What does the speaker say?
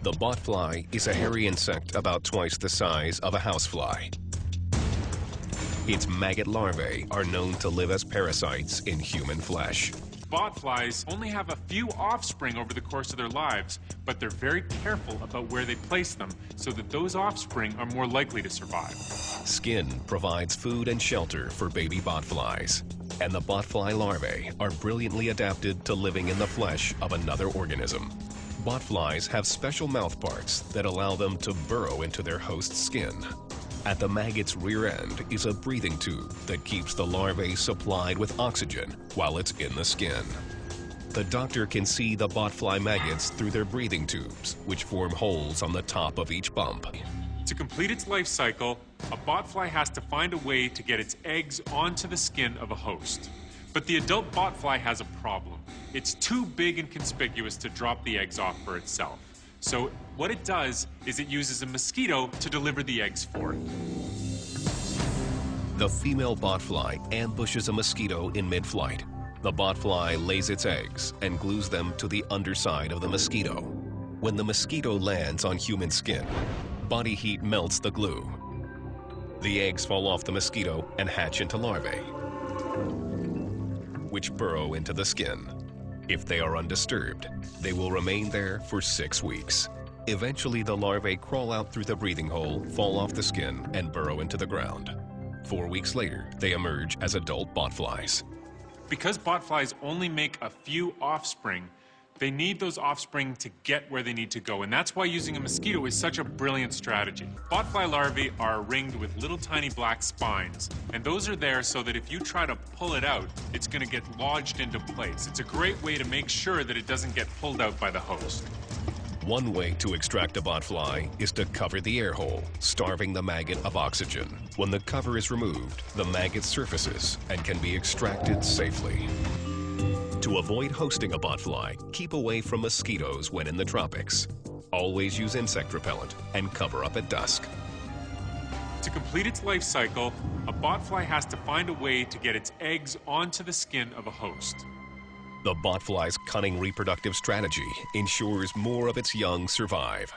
The botfly is a hairy insect about twice the size of a housefly. Its maggot larvae are known to live as parasites in human flesh. Botflies only have a few offspring over the course of their lives, but they're very careful about where they place them so that those offspring are more likely to survive. Skin provides food and shelter for baby botflies, and the botfly larvae are brilliantly adapted to living in the flesh of another organism. Botflies have special mouthparts that allow them to burrow into their host's skin. At the maggot's rear end is a breathing tube that keeps the larvae supplied with oxygen while it's in the skin. The doctor can see the botfly maggots through their breathing tubes, which form holes on the top of each bump. To complete its life cycle, a botfly has to find a way to get its eggs onto the skin of a host. But the adult botfly has a problem. It's too big and conspicuous to drop the eggs off for itself. So what it does is it uses a mosquito to deliver the eggs for it. The female botfly ambushes a mosquito in mid-flight. The botfly lays its eggs and glues them to the underside of the mosquito. When the mosquito lands on human skin, body heat melts the glue. The eggs fall off the mosquito and hatch into larvae, which burrow into the skin. If they are undisturbed, they will remain there for 6 weeks. Eventually, the larvae crawl out through the breathing hole, fall off the skin, and burrow into the ground. 4 weeks later, they emerge as adult botflies. Because botflies only make a few offspring, they need those offspring to get where they need to go, and that's why using a mosquito is such a brilliant strategy. Botfly larvae are ringed with little tiny black spines, and those are there so that if you try to pull it out, it's going to get lodged into place. It's a great way to make sure that it doesn't get pulled out by the host. One way to extract a botfly is to cover the air hole, starving the maggot of oxygen. When the cover is removed, the maggot surfaces and can be extracted safely. To avoid hosting a botfly, keep away from mosquitoes when in the tropics. Always use insect repellent and cover up at dusk. To complete its life cycle, a botfly has to find a way to get its eggs onto the skin of a host. The botfly's cunning reproductive strategy ensures more of its young survive.